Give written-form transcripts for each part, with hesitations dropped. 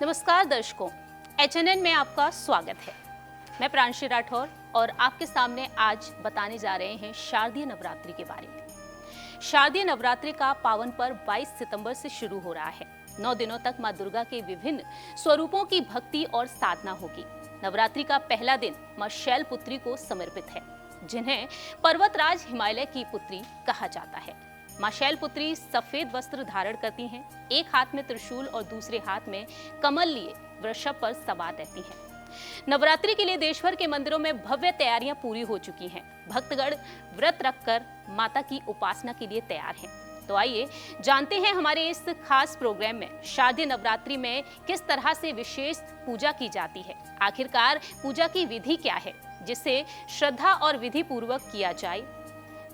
नमस्कार दर्शकों, HNN में आपका स्वागत है। मैं प्रांशी राठौर और आपके सामने आज बताने जा रहे हैं शारदीय नवरात्रि के बारे में। शारदीय नवरात्रि का पावन पर्व 22 सितंबर से शुरू हो रहा है। 9 दिनों तक मां दुर्गा के विभिन्न स्वरूपों की भक्ति और साधना होगी। नवरात्रि का पहला दिन मां शैलपुत्री को समर्पित है, जिन्हें पर्वतराज हिमालय की पुत्री कहा जाता है। मां शैलपुत्री सफेद वस्त्र धारण करती हैं, एक हाथ में त्रिशूल और दूसरे हाथ में कमल लिए वृषभ पर सवार रहती हैं। नवरात्रि के लिए देश भर के मंदिरों में भव्य तैयारियां पूरी हो चुकी हैं। भक्तगण व्रत रखकर माता की उपासना के लिए तैयार हैं। तो आइए जानते हैं हमारे इस खास प्रोग्राम में शारदीय नवरात्रि में किस तरह से विशेष पूजा की जाती है। आखिरकार पूजा की विधि क्या है, जिसे श्रद्धा और विधि पूर्वक किया जाए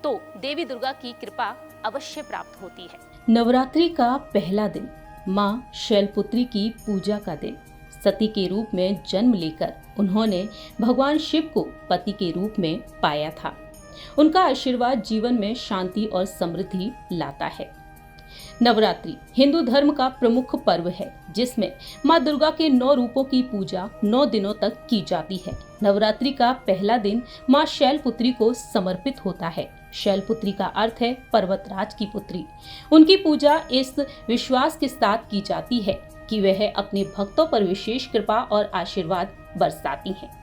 तो देवी दुर्गा की कृपा अवश्य प्राप्त होती है। नवरात्रि का पहला दिन मां शैलपुत्री की पूजा का दिन। सती के रूप में जन्म लेकर उन्होंने भगवान शिव को पति के रूप में पाया था। उनका आशीर्वाद जीवन में शांति और समृद्धि लाता है। नवरात्रि हिंदू धर्म का प्रमुख पर्व है, जिसमें मां दुर्गा के 9 रूपों की पूजा 9 दिनों तक की जाती है। नवरात्रि का पहला दिन मां शैलपुत्री को समर्पित होता है। शैलपुत्री का अर्थ है पर्वतराज की पुत्री। उनकी पूजा इस विश्वास के साथ की जाती है कि वह अपने भक्तों पर विशेष कृपा और आशीर्वाद बरसाती हैं।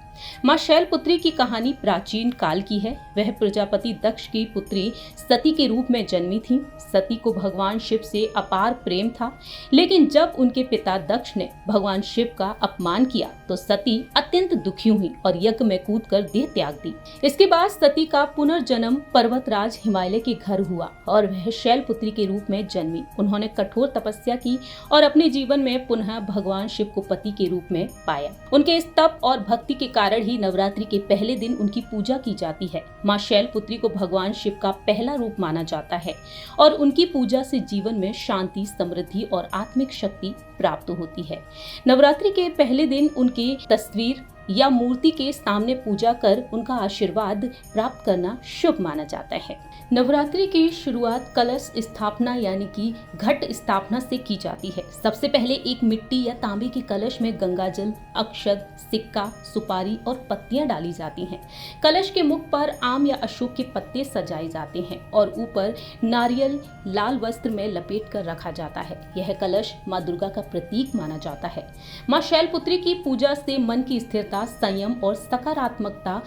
मां शैलपुत्री की कहानी प्राचीन काल की है। वह प्रजापति दक्ष की पुत्री सती के रूप में जन्मी थी। सती को भगवान शिव से अपार प्रेम था, लेकिन जब उनके पिता दक्ष ने भगवान शिव का अपमान किया तो सती अत्यंत दुखी हुई और यज्ञ में कूदकर देह त्याग दी। इसके बाद सती का पुनर्जन्म पर्वतराज हिमालय के घर हुआ और वह शैलपुत्री के रूप में जन्मी। उन्होंने कठोर तपस्या की और अपने जीवन में पुनः भगवान शिव को पति के रूप में पाया। उनके इस तप और भक्ति के कारण ही नवरात्रि के पहले दिन उनकी पूजा की जाती है। मां शैलपुत्री को भगवान शिव का पहला रूप माना जाता है और उनकी पूजा से जीवन में शांति, समृद्धि और आत्मिक शक्ति प्राप्त होती है। नवरात्रि के पहले दिन उनकी तस्वीर या मूर्ति के सामने पूजा कर उनका आशीर्वाद प्राप्त करना शुभ माना जाता है। नवरात्रि की शुरुआत कलश स्थापना यानी कि घट स्थापना से की जाती है। सबसे पहले एक मिट्टी या तांबे के कलश में गंगाजल, अक्षत, सिक्का, सुपारी और पत्तियां डाली जाती हैं। कलश के मुख पर आम या अशोक के पत्ते सजाए जाते हैं और ऊपर नारियल लाल वस्त्र में लपेट कर रखा जाता है। यह कलश मां दुर्गा का प्रतीक माना जाता है। मां शैलपुत्री की पूजा से मन की स्थिरता, संयम और सकारात्मकता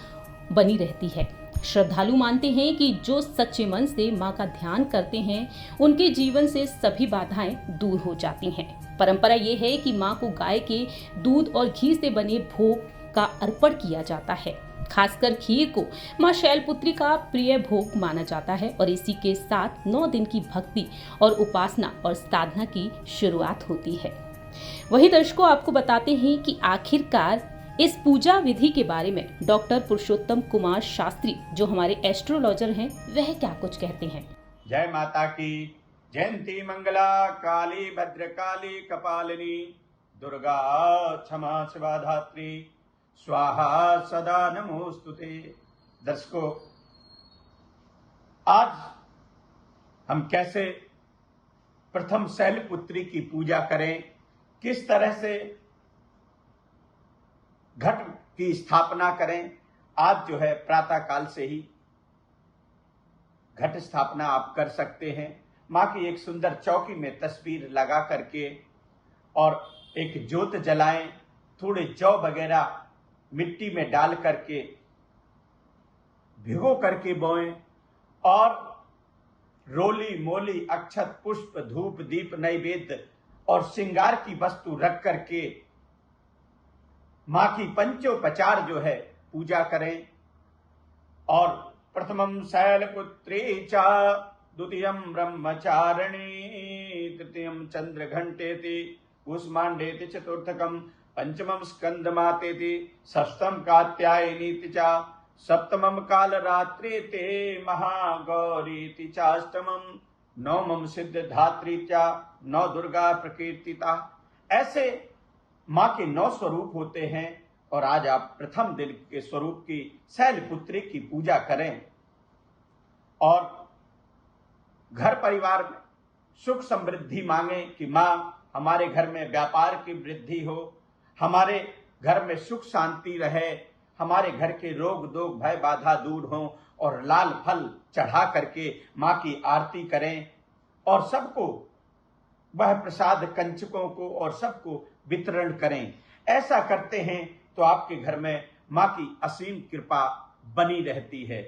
बनी रहती है। श्रद्धालु मानते हैं कि जो सच्चे मन से मां का ध्यान करते हैं, उनके जीवन से सभी बाधाएं दूर हो जाती हैं। परंपरा ये है कि मां को गाय के दूध और घी से बने भोग का अर्पण किया जाता है। खासकर खीर को मां शैलपुत्री का प्रिय भोग माना जाता है और इसी के साथ 9 दिन की भक्ति और उपासना और साधना की शुरुआत होती है। वही दर्शकों, आपको बताते हैं कि आखिरकार इस पूजा विधि के बारे में डॉक्टर पुरुषोत्तम कुमार शास्त्री, जो हमारे एस्ट्रोलॉजर हैं, वह क्या कुछ कहते हैं। जय माता की। जयंती मंगला काली भद्रकाली कपालिनी दुर्गा क्षमा शिवा धात्री स्वाहा सदा नमोस्तुते। दर्शकों, आज हम कैसे प्रथम शैलपुत्री की पूजा करें, किस तरह से घट की स्थापना करें। आज जो है प्रातः काल से ही घट स्थापना आप कर सकते हैं। मां की एक सुंदर चौकी में तस्वीर लगा करके और एक ज्योत जलाएं, थोड़े जौ वगैरह मिट्टी में डाल करके भिगो करके बोएं और रोली मोली अक्षत पुष्प धूप दीप नैवेद्य और श्रृंगार की वस्तु रख करके मां की पंचोपचार जो है पूजा करें। और प्रथमम शैलपुत्री च द्वितीयम ब्रह्मचारिणी तृतीयम चंद्र घंटेति कूष्मांडेति चतुर्थकम पंचमम स्कंदमातेति षष्ठम कात्यायनीति च सप्तमम कालरात्रिते महागौरीति चाष्टमम नवमम सिद्धधात्री च नौ दुर्गा प्रकीर्तिता। ऐसे मां के 9 स्वरूप होते हैं और आज आप प्रथम दिन के स्वरूप की शैलपुत्री की पूजा करें और घर परिवार में सुख समृद्धि मांगे कि मां हमारे घर में व्यापार की वृद्धि हो, हमारे घर में सुख शांति रहे, हमारे घर के रोग दोग भय बाधा दूर हो और लाल फल चढ़ा करके माँ की आरती करें और सबको वह प्रसाद कंचकों को और सबको वितरण करें। ऐसा करते हैं तो आपके घर में माँ की असीम कृपा बनी रहती है।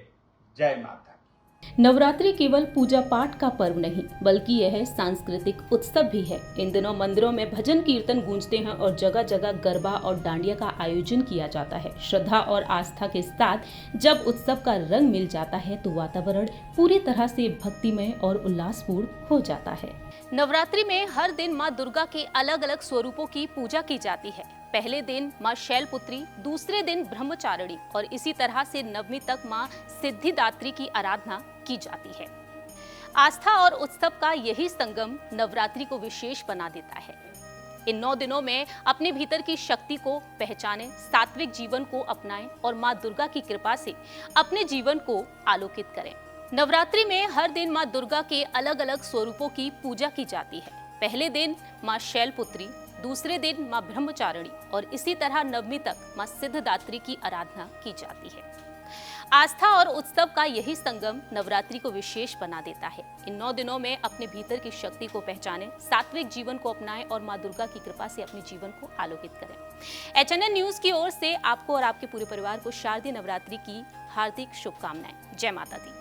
जय माता। नवरात्रि केवल पूजा पाठ का पर्व नहीं बल्कि यह सांस्कृतिक उत्सव भी है। इन दिनों मंदिरों में भजन कीर्तन गूंजते हैं और जगह जगह गरबा और डांडिया का आयोजन किया जाता है। श्रद्धा और आस्था के साथ जब उत्सव का रंग मिल जाता है तो वातावरण पूरी तरह से भक्तिमय और उल्लासपूर्ण हो जाता है। नवरात्रि में हर दिन माँ दुर्गा के अलग अलग स्वरूपों की पूजा की जाती है। पहले दिन माँ शैलपुत्री, दूसरे दिन ब्रह्मचारिणी और इसी तरह से नवमी तक माँ सिद्धिदात्री की आराधना की जाती है। आस्था और उत्सव का यही संगम नवरात्रि को विशेष बना देता है। इन 9 दिनों में अपने भीतर की शक्ति को पहचानें, सात्विक जीवन को अपनाएं और माँ दुर्गा की कृपा से अपने जीवन को आलोकित करें। नवरात्रि में हर दिन माँ दुर्गा के अलग अलग स्वरूपों की पूजा की जाती है। पहले दिन माँ शैलपुत्री, दूसरे दिन माँ ब्रह्मचारिणी और इसी तरह नवमी तक माँ सिद्धिदात्री की आराधना की जाती है। आस्था और उत्सव का यही संगम नवरात्रि को विशेष बना देता है। इन 9 दिनों में अपने भीतर की शक्ति को पहचानें, सात्विक जीवन को अपनाएं और माँ दुर्गा की कृपा से अपने जीवन को आलोकित करें। HNN न्यूज की ओर से आपको और आपके पूरे परिवार को शारदीय नवरात्रि की हार्दिक शुभकामनाएं। जय माता दी।